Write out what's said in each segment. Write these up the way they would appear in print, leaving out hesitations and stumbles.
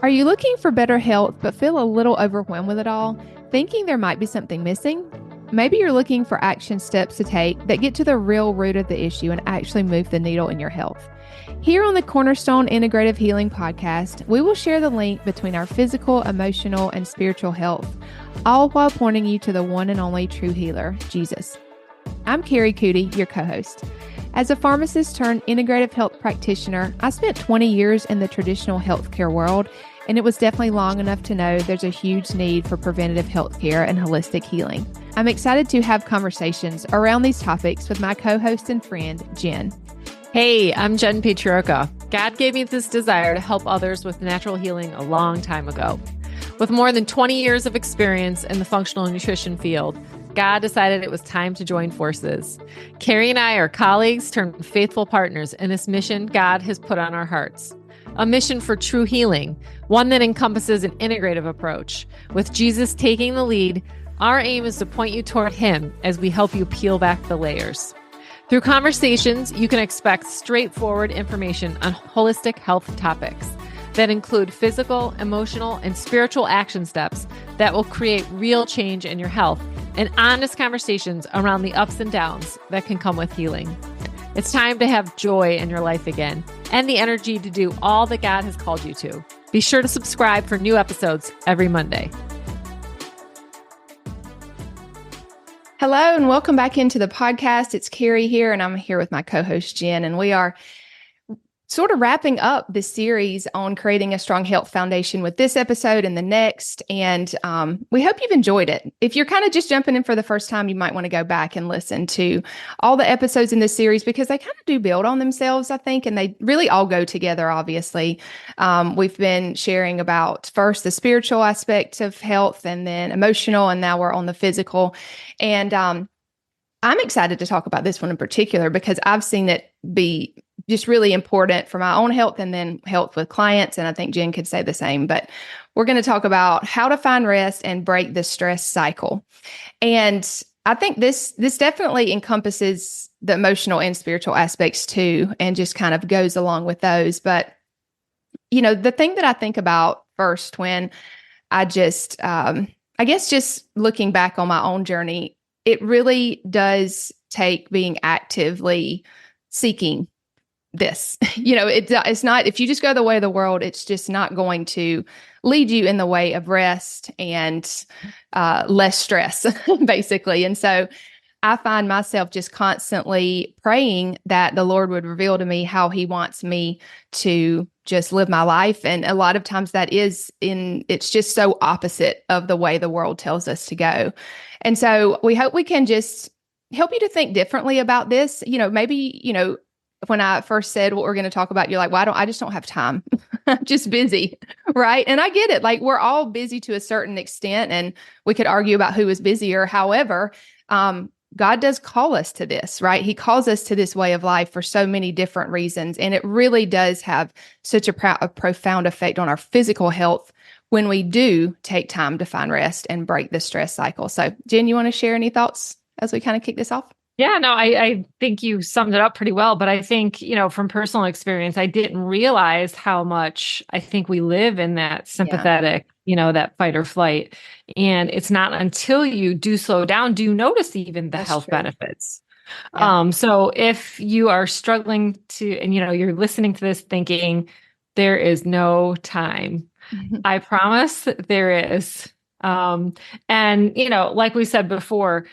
Are you looking for better health but feel a little overwhelmed with it all, thinking there might be something missing? Maybe you're looking for action steps to take that get to the real root of the issue and actually move the needle in your health. Here on the Cornerstone Integrative Healing Podcast, we will share the link between our physical, emotional, and spiritual health, all while pointing you to the one and only true healer, Jesus. I'm Kari, Coody, your co-host. As a pharmacist turned integrative health practitioner, I spent 20 years in the traditional healthcare world, and it was definitely long enough to know there's a huge need for preventative healthcare and holistic healing. I'm excited to have conversations around these topics with my co-host and friend, Jenn. Hey, I'm Jenn Patriarca. God gave me this desire to help others with natural healing a long time ago. With more than 20 years of experience in the functional nutrition field, God decided it was time to join forces. Kari and I are colleagues turned faithful partners in this mission God has put on our hearts. A mission for true healing, one that encompasses an integrative approach. With Jesus taking the lead, our aim is to point you toward Him as we help you peel back the layers. Through conversations, you can expect straightforward information on holistic health topics that include physical, emotional, and spiritual action steps that will create real change in your health, and honest conversations around the ups and downs that can come with healing. It's time to have joy in your life again and the energy to do all that God has called you to. Be sure to subscribe for new episodes every Monday. Hello and welcome back into the podcast. It's Kari here, and I'm here with my co-host Jenn, and we are sort of wrapping up this series on creating a strong health foundation with this episode and the next. And we hope you've enjoyed it. If you're kind of just jumping in for the first time, you might want to go back and listen to all the episodes in this series because they kind of do build on themselves, I think, and they really all go together, obviously. We've been sharing about first the spiritual aspect of health and then emotional, and now we're on the physical. And I'm excited to talk about this one in particular because I've seen it be just really important for my own health and then health with clients. And I think Jenn could say the same, but we're going to talk about how to find rest and break the stress cycle. And I think this definitely encompasses the emotional and spiritual aspects too, and just kind of goes along with those. But, you know, the thing that I think about first when I just, I guess just looking back on my own journey, it really does take being actively seeking this. You know, it's not, if you just go the way of the world, it's just not going to lead you in the way of rest and less stress, basically. And so I find myself just constantly praying that the Lord would reveal to me how He wants me to just live my life. And a lot of times it's just so opposite of the way the world tells us to go. And so we hope we can just help you to think differently about this. You know, maybe, you know, when I first said what we're going to talk about, you're like, well, I just don't have time. I'm just busy. Right. And I get it. Like, we're all busy to a certain extent, and we could argue about who is busier. However, God does call us to this, right? He calls us to this way of life for so many different reasons. And it really does have such a profound effect on our physical health when we do take time to find rest and break the stress cycle. So, Jenn, you want to share any thoughts as we kind of kick this off? Yeah, no, I think you summed it up pretty well. But I think, you know, from personal experience, I didn't realize how much I think we live in that sympathetic, you know, that fight or flight. And it's not until you do slow down, do you notice even the health benefits. So if you are struggling to, and, you know, you're listening to this thinking there is no time, I promise there is. And, you know, like we said before,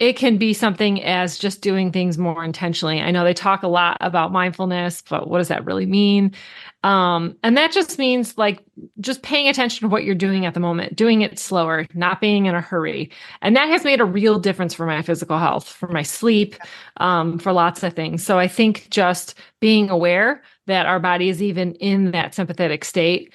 it can be something as just doing things more intentionally. I know they talk a lot about mindfulness, but what does that really mean? And that just means like just paying attention to what you're doing at the moment, doing it slower, not being in a hurry. And that has made a real difference for my physical health, for my sleep, for lots of things. So I think just being aware that our body is even in that sympathetic state,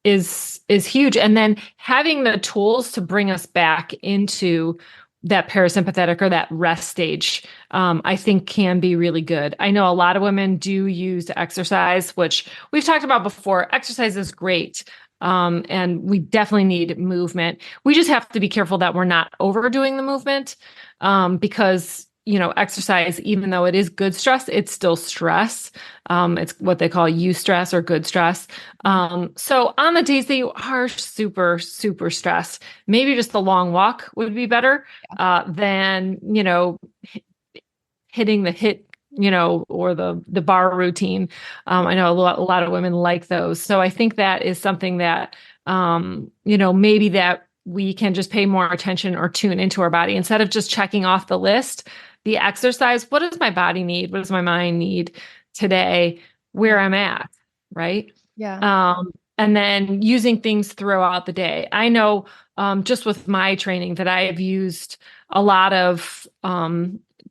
is huge. And then having the tools to bring us back into that parasympathetic or that rest stage, I think can be really good. I know a lot of women do use exercise, which we've talked about before. Exercise is great. And we definitely need movement. We just have to be careful that we're not overdoing the movement, because exercise, even though it is good stress, it's still stress. It's what they call eustress or good stress. So on the days that you are super, super stressed, maybe just the long walk would be better than, hitting the hit, or the bar routine. I know a lot of women like those. So I think that is something that, maybe that we can just pay more attention or tune into our body instead of just checking off the list, the exercise. What does my body need? What does my mind need today, where I'm at? Right. Yeah. And then using things throughout the day. I know, just with my training that I have used a lot of,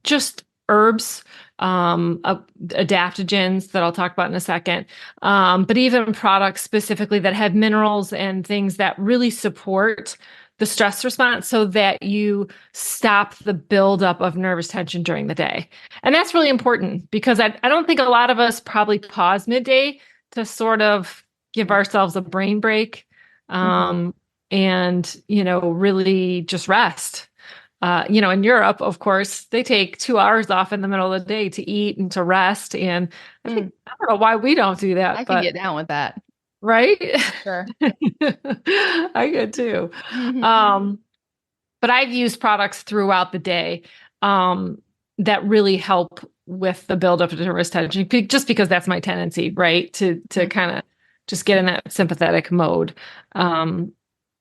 just herbs, adaptogens that I'll talk about in a second, but even products specifically that have minerals and things that really support the stress response so that you stop the buildup of nervous tension during the day. And that's really important because I don't think a lot of us probably pause midday to sort of give ourselves a brain break, and, really just rest. In Europe, of course, they take 2 hours off in the middle of the day to eat and to rest. And I don't know why we don't do that. I can get down with that. Right? Sure. I could too. Mm-hmm. But I've used products throughout the day that really help with the buildup of nervous tension, just because that's my tendency, right? To kind of just get in that sympathetic mode.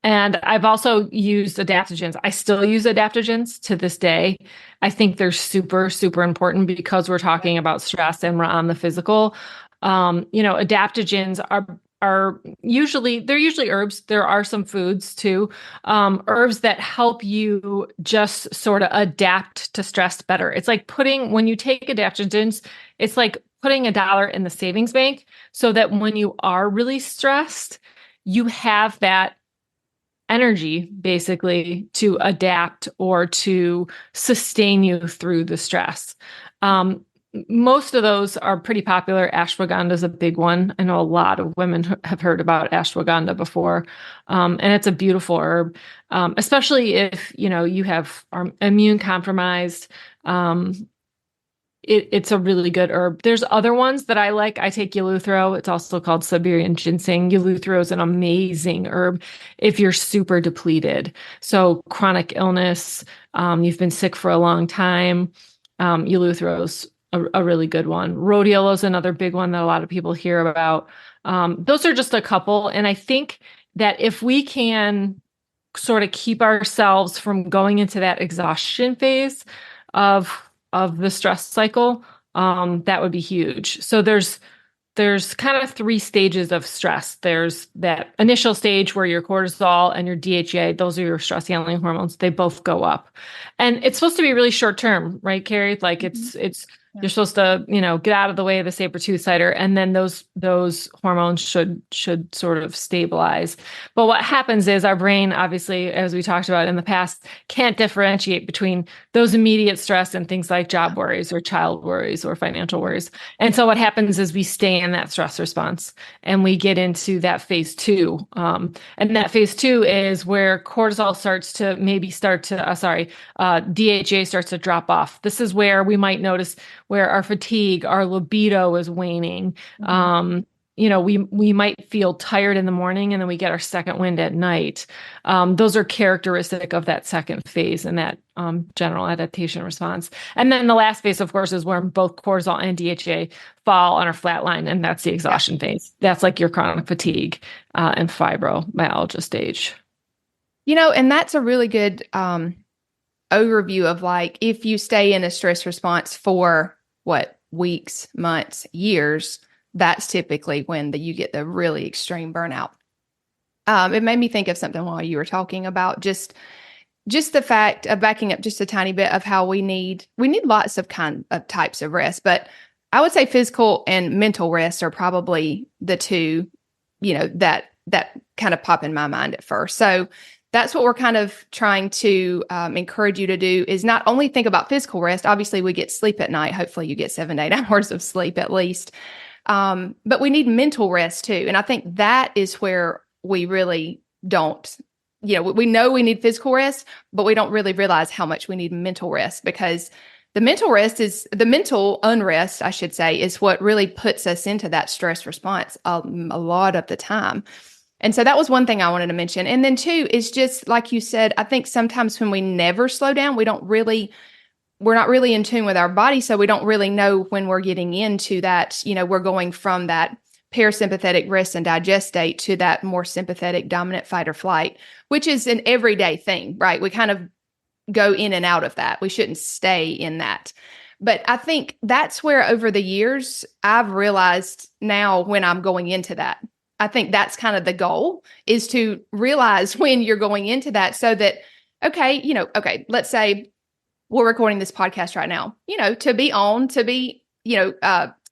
And I've also used adaptogens. I still use adaptogens to this day. I think they're super, super important because we're talking about stress and we're on the physical. Adaptogens are usually herbs. There are some foods too, herbs that help you just sort of adapt to stress better. It's like when you take adaptogens, it's like putting $1 in the savings bank so that when you are really stressed, you have that energy basically to adapt or to sustain you through the stress. Most of those are pretty popular. Ashwagandha is a big one. I know a lot of women have heard about ashwagandha before. And it's a beautiful herb, especially if, you are immune compromised. It's a really good herb. There's other ones that I like. I take Eleuthero. It's also called Siberian ginseng. Eleuthero is an amazing herb if you're super depleted. So chronic illness, you've been sick for a long time. Eleuthero's a really good one. Rhodiola is another big one that a lot of people hear about. Those are just a couple. And I think that if we can sort of keep ourselves from going into that exhaustion phase of the stress cycle, that would be huge. So there's kind of 3 stages of stress. There's that initial stage where your cortisol and your DHEA, those are your stress handling hormones, they both go up. And it's supposed to be really short term, right, Kari? Like it's you're supposed to, get out of the way of the saber-tooth cider, and then those hormones should sort of stabilize. But what happens is our brain, obviously, as we talked about in the past, can't differentiate between those immediate stress and things like job worries or child worries or financial worries. And so what happens is we stay in that stress response and we get into that phase 2. And that phase 2 is where cortisol DHA starts to drop off. This is where we might notice where our fatigue, our libido is waning. We might feel tired in the morning and then we get our second wind at night. Those are characteristic of that second phase and that general adaptation response. And then the last phase, of course, is where both cortisol and DHA fall on our flat line, and that's the exhaustion phase. That's like your chronic fatigue and fibromyalgia stage. And that's a really good overview of like, if you stay in a stress response for weeks, months, years, that's typically when you get the really extreme burnout. It made me think of something while you were talking about just the fact of backing up just a tiny bit of how we need lots of types of rest, but I would say physical and mental rest are probably the two, that kind of pop in my mind at first. So that's what we're kind of trying to encourage you to do, is not only think about physical rest. Obviously, we get sleep at night. Hopefully you get 7 to 8 hours of sleep at least. But we need mental rest too. And I think that is where we really don't, we know we need physical rest, but we don't really realize how much we need mental rest, because the mental unrest, I should say, is what really puts us into that stress response a lot of the time. And so that was one thing I wanted to mention. And then two is just like you said, I think sometimes when we never slow down, we're not really in tune with our body. So we don't really know when we're getting into that, we're going from that parasympathetic rest and digest state to that more sympathetic dominant fight or flight, which is an everyday thing, right? We kind of go in and out of that. We shouldn't stay in that. But I think that's where over the years, I've realized now when I'm going into that, I think that's kind of the goal, is to realize when you're going into that so that, okay, let's say we're recording this podcast right now, to be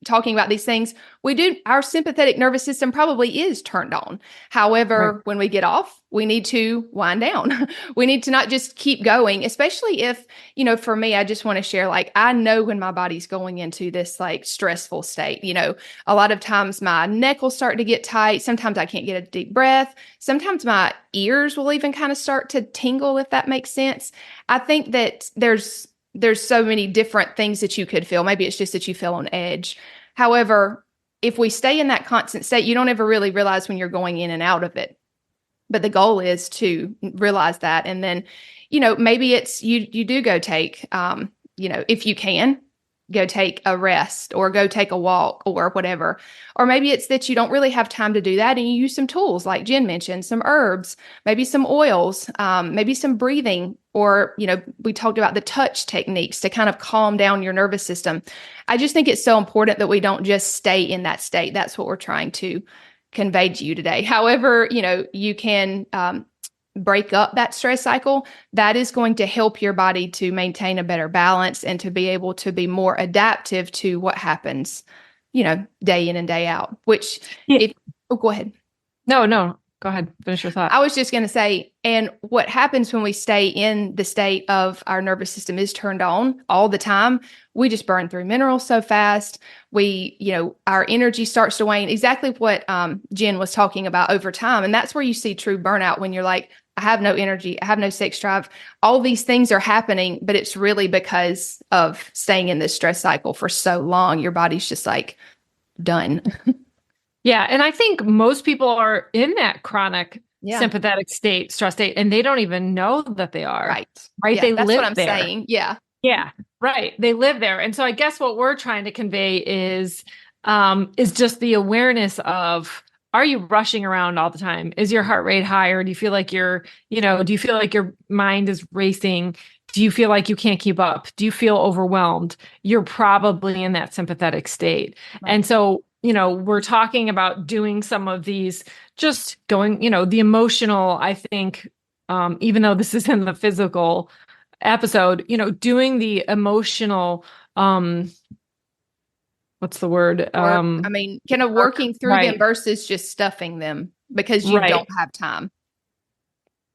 talking about these things, our sympathetic nervous system probably is turned on. However, right, when we get off, we need to wind down. We need to not just keep going, especially if, for me, I just want to share, like, I know when my body's going into this like stressful state, a lot of times my neck will start to get tight. Sometimes I can't get a deep breath. Sometimes my ears will even kind of start to tingle, if that makes sense. I think that there's so many different things that you could feel. Maybe it's just that you feel on edge. However, if we stay in that constant state, you don't ever really realize when you're going in and out of it. But the goal is to realize that. And then, maybe it's you do go take, if you can, go take a rest or go take a walk or whatever. Or maybe it's that you don't really have time to do that and you use some tools like Jenn mentioned, some herbs, maybe some oils, maybe some breathing, or, we talked about the touch techniques to kind of calm down your nervous system. I just think it's so important that we don't just stay in that state. That's what we're trying to convey to you today. However, you can break up that stress cycle. That is going to help your body to maintain a better balance and to be able to be more adaptive to what happens, day in and day out, which go ahead. No, go ahead. Finish your thought. I was just going to say, and what happens when we stay in the state of our nervous system is turned on all the time, we just burn through minerals so fast. Our energy starts to wane, exactly what Jenn was talking about over time. And that's where you see true burnout, when you're like, I have no energy, I have no sex drive. All these things are happening, but it's really because of staying in this stress cycle for so long. Your body's just like done. Yeah. And I think most people are in that chronic sympathetic state, stress state, and they don't even know that they are. Right. Yeah, they that's live what I'm there. saying. Yeah. Yeah. Right. They live there. And so I guess what we're trying to convey is just the awareness of, are you rushing around all the time? Is your heart rate higher? Do you feel like do you feel like your mind is racing? Do you feel like you can't keep up? Do you feel overwhelmed? You're probably in that sympathetic state. Right. And so, we're talking about doing some of these, just going, the emotional, I think, even though this is in the physical episode, doing the emotional, what's the word? Kind of working through them versus just stuffing them because you don't have time.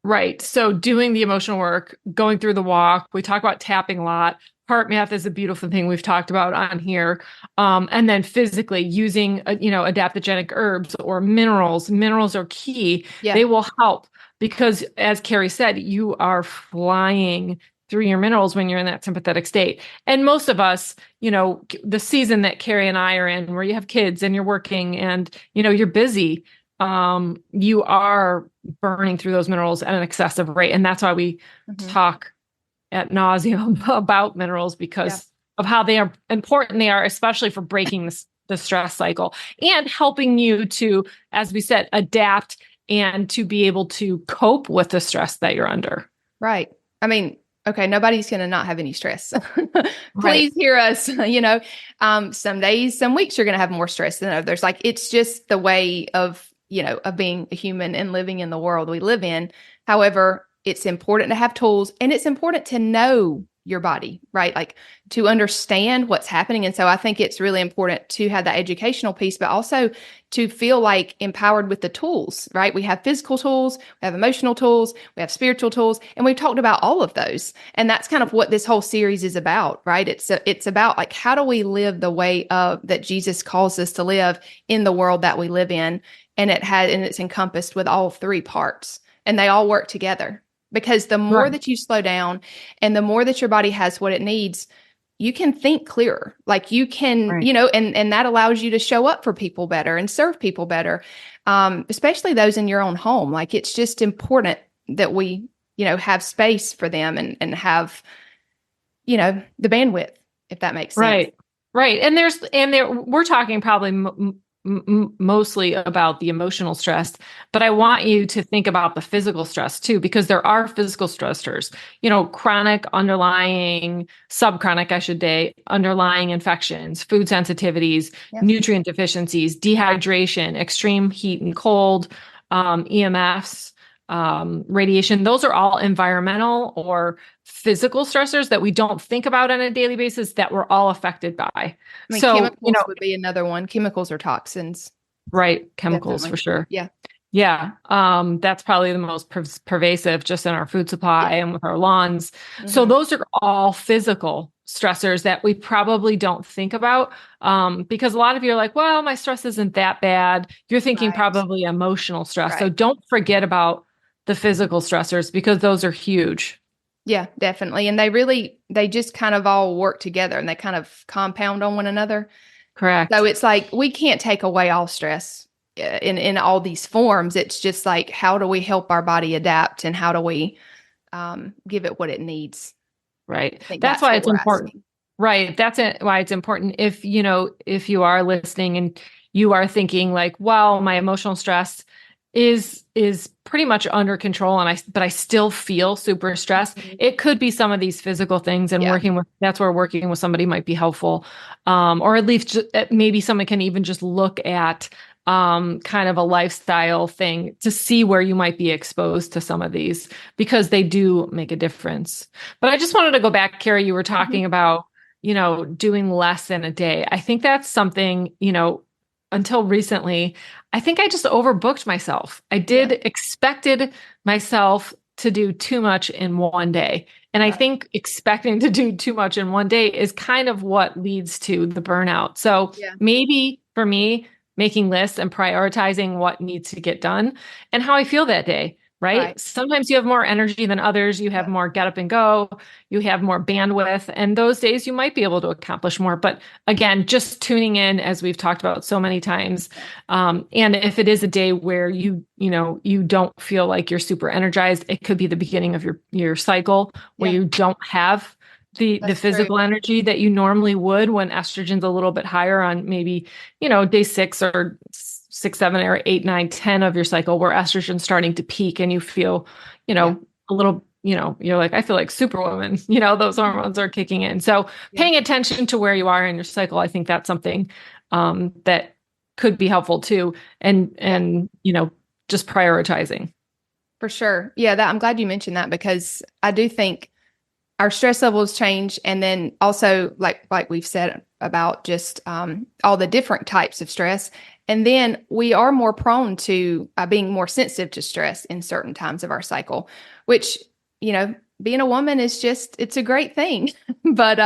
Right. So doing the emotional work, going through the walk, we talk about tapping a lot. Heart math is a beautiful thing we've talked about on here. And then physically using, adaptogenic herbs or minerals. Minerals are key. Yeah. They will help because, as Kari said, you are flying through your minerals when you're in that sympathetic state. And most of us, the season that Kari and I are in, where you have kids and you're working and, you're busy, you are burning through those minerals at an excessive rate. And that's why we talk ad nauseum about minerals, because of how important they are, especially for breaking the stress cycle and helping you to, as we said, adapt and to be able to cope with the stress that you're under. Right. Okay, nobody's going to not have any stress. Please hear us. Some days, some weeks you're going to have more stress than others. Like, it's just the way of being a human and living in the world we live in. However, it's important to have tools, and it's important to know your body, right? Like, to understand what's happening. And so I think it's really important to have that educational piece, but also to feel like empowered with the tools, right? We have physical tools, we have emotional tools, we have spiritual tools, and we've talked about all of those. And that's kind of what this whole series is about, right? It's about, like, how do we live the way that Jesus calls us to live in the world that we live in? And it's encompassed with all three parts, and they all work together. Because the more that you slow down and the more that your body has what it needs, you can think clearer. Like you can, Right. you know, and that allows you to show up for people better and serve people better, especially those in your own home. Like it's just important that we, you know, have space for them and have, you know, the bandwidth, if that makes sense. Right. Right. And we're talking probably mostly about the emotional stress, but I want you to think about the physical stress too, because there are physical stressors, you know, chronic, underlying, subchronic, I should say, underlying infections, food sensitivities, Yeah. nutrient deficiencies, dehydration, extreme heat and cold, EMFs, radiation. Those are all environmental or physical stressors that we don't think about on a daily basis that we're all affected by. I mean, So, you chemicals know, would be another one. Chemicals or toxins. right, chemicals for Definitely. sure. Yeah. Yeah, that's probably the most pervasive just in our food supply Yeah. and with our lawns. So Mm-hmm. those are all physical stressors that we probably don't think about because a lot of you are like, well, my stress isn't that bad. You're thinking Right. probably emotional stress. So Right. don't forget about the physical stressors because those are huge. Yeah, definitely. And they just kind of all work together and they kind of compound on one another. So Correct. it's like we can't take away all stress in all these forms. It's just like how do we help our body adapt and how do we give it what it needs? Right. I think That's that's why what it's we're important. asking. Right. That's it, why it's important. If, you know, if you are listening and you are thinking like, well, my emotional stress is pretty much under control but I still feel super stressed. Mhm. It could be some of these physical things and Yeah. that's where working with somebody might be helpful. Or at least maybe someone can even just look at kind of a lifestyle thing to see where you might be exposed to some of these because they do make a difference. But I just wanted to go back, Kari, you were Mhm. talking about, you know, doing less in a day. I think that's something, you know, until recently, I think I just overbooked myself. I Yeah. expected myself to do too much in one day. And I Right. think expecting to do too much in one day is kind of what leads to the burnout. So Yeah. maybe for me, making lists and prioritizing what needs to get done and how I feel that day, right? Right. Sometimes you have more energy than others. You have Yeah. more get up and go. You have more bandwidth. And those days you might be able to accomplish more. But again, just tuning in, as we've talked about so many times. Yeah. And if it is a day where you don't feel like you're super energized, it could be the beginning of your cycle where Yeah. you don't have the That's true. physical energy that you normally would when estrogen's a little bit higher on maybe, you know, day 6 or 6, 7, or 8, 9, 10 of your cycle where estrogen's starting to peak and you feel, you Yeah. know, a little, you know, you're like, I feel like superwoman, you know, those hormones are kicking in. So Yeah. paying attention to where you are in your cycle, I think that's something that could be helpful too. And, you know, just prioritizing. For sure. Yeah, I'm glad you mentioned that because I do think our stress levels change, and then also like we've said about just all the different types of stress, and then we are more prone to being more sensitive to stress in certain times of our cycle, which, you know, being a woman is just it's a great thing, but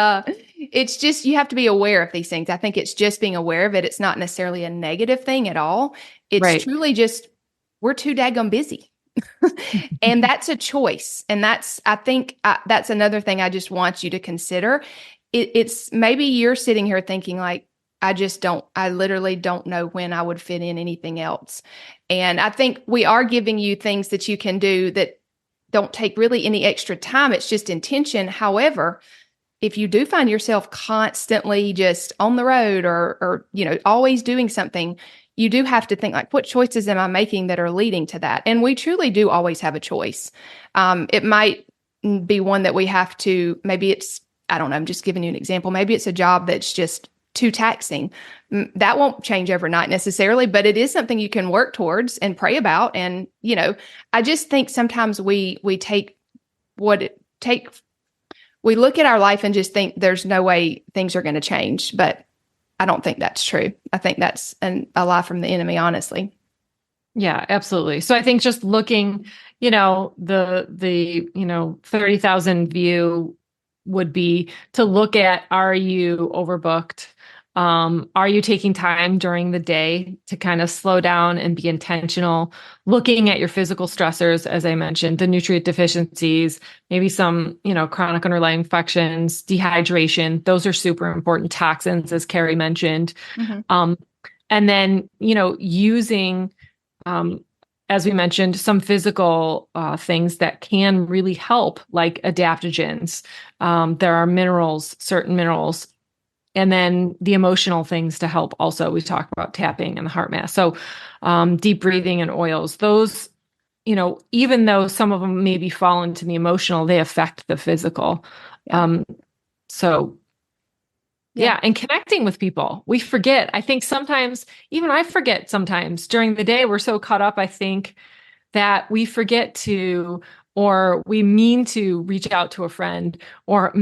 it's just you have to be aware of these things. I think it's just being aware of it. It's not necessarily a negative thing at all. It's Right. truly just we're too daggum busy. And that's a choice. And I think that's another thing I just want you to consider. It's maybe you're sitting here thinking like, I literally don't know when I would fit in anything else. And I think we are giving you things that you can do that don't take really any extra time. It's just intention. However, if you do find yourself constantly just on the road or you know always doing something, you do have to think like what choices am I making that are leading to that. And we truly do always have a choice. It might be one that we have to, maybe it's, I don't know, I'm just giving you an example, maybe it's a job that's just too taxing. That won't change overnight necessarily, but it is something you can work towards and pray about. And you know, I just think sometimes we take what it take we look at our life and just think there's no way things are going to change. But I don't think that's true. I think that's a lie from the enemy, Yeah, absolutely. So I think just looking, you know, you know, 30,000 view would be to look at, are you overbooked? Are you taking time during the day to kind of slow down and be intentional, looking at your physical stressors, as I mentioned, the nutrient deficiencies, maybe some, chronic underlying infections, dehydration. Those are super important. Toxins, as Kari mentioned. Mm-hmm. And then, using, as we mentioned, some physical things that can really help, like adaptogens. There are minerals, certain minerals, and then the emotional things to help also. We talk about tapping and the heart math. So deep breathing and oils, those, even though some of them maybe fall into the emotional, they affect the physical. Yeah. Yeah. And connecting with people. We forget. I think sometimes, even I forget sometimes during the day, we're so caught up, I think, that we forget to, or we mean to reach out to a friend or,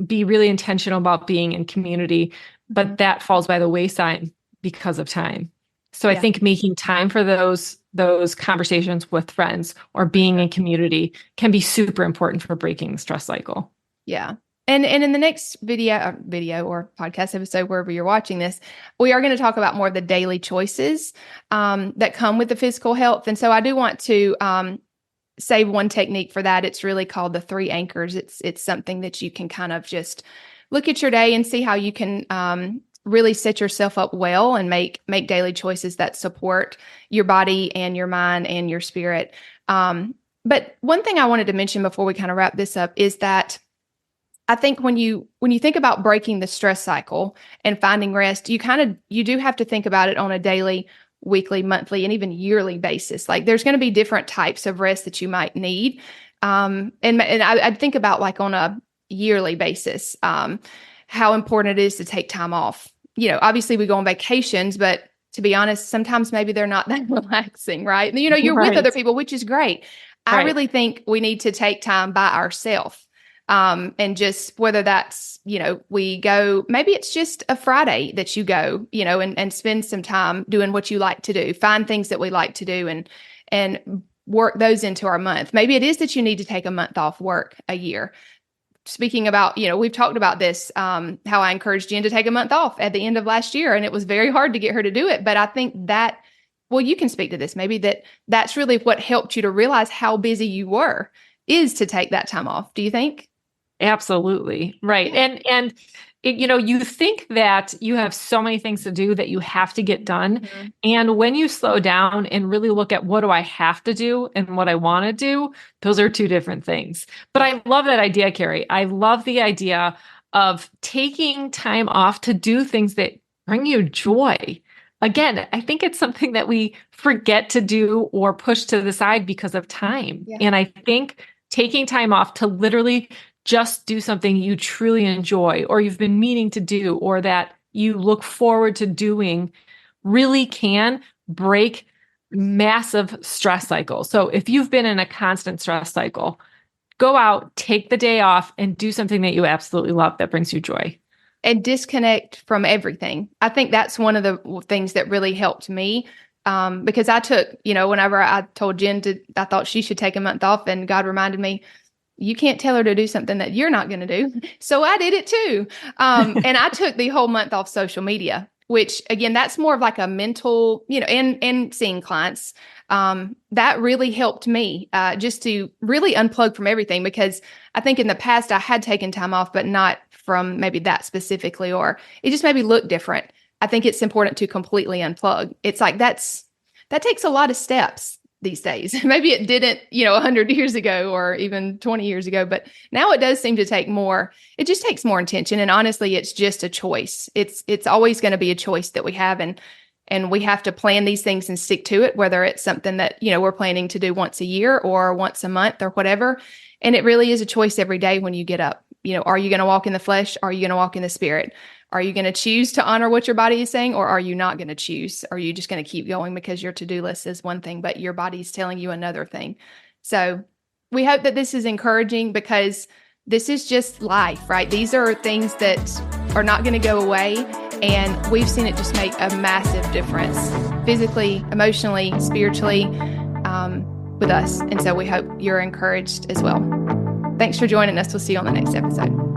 be really intentional about being in community, but that falls by the wayside because of time. So I think making time for those conversations with friends or being in community can be super important for breaking the stress cycle. Yeah. And in the next video or podcast episode, wherever you're watching this, we are going to talk about more of the daily choices that come with the physical health. And so I do want to save one technique for that. It's really called the 3 anchors. It's something that you can kind of just look at your day and see how you can really set yourself up well and make daily choices that support your body and your mind and your spirit. But one thing I wanted to mention before we kind of wrap this up is that I think when you think about breaking the stress cycle and finding rest, you do have to think about it on a daily, weekly, monthly, and even yearly basis. Like there's going to be different types of rest that you might need. And I'd think about like on a yearly basis, how important it is to take time off. Obviously we go on vacations, but to be honest, sometimes maybe they're not that relaxing, right? You're Right. with other people, which is great. I really think we need to take time by ourselves. And just whether that's, we go, maybe it's just a Friday that you go, and spend some time doing what you like to do, find things that we like to do and work those into our month. Maybe it is that you need to take a month off work a year. Speaking about, we've talked about this, how I encouraged Jenn to take a month off at the end of last year, and it was very hard to get her to do it. But I think that, well, you can speak to this, maybe that's really what helped you to realize how busy you were, is to take that time off. Do you think? Absolutely. Right. And you think that you have so many things to do that you have to get done. Mm-hmm. And when you slow down and really look at what do I have to do and what I want to do, those are 2 different things. But I love that idea, Kari. I love the idea of taking time off to do things that bring you joy. Again, I think it's something that we forget to do or push to the side because of time. Yeah. And I think taking time off to literally just do something you truly enjoy or you've been meaning to do or that you look forward to doing really can break massive stress cycles. So if you've been in a constant stress cycle, go out, take the day off and do something that you absolutely love that brings you joy. And disconnect from everything. I think that's one of the things that really helped me. Because I took, whenever I told Jenn I thought she should take a month off, and God reminded me, you can't tell her to do something that you're not going to do. So I did it too. And I took the whole month off social media, which again, that's more of like a mental, and seeing clients. That really helped me just to really unplug from everything, because I think in the past I had taken time off, but not from maybe that specifically, or it just maybe looked different. I think it's important to completely unplug. It's like that takes a lot of steps these days. Maybe it didn't, 100 years ago or even 20 years ago, but now it does seem to take more. It just takes more intention. And honestly, it's just a choice. It's always going to be a choice that we have. And we have to plan these things and stick to it, whether it's something that, we're planning to do once a year or once a month or whatever. And it really is a choice every day when you get up. Are you going to walk in the flesh? Are you going to walk in the spirit? Are you going to choose to honor what your body is saying, or are you not going to choose? Are you just going to keep going because your to-do list is one thing, but your body's telling you another thing? So we hope that this is encouraging, because this is just life, right? These are things that are not going to go away. And we've seen it just make a massive difference physically, emotionally, spiritually, with us. And so we hope you're encouraged as well. Thanks for joining us. We'll see you on the next episode.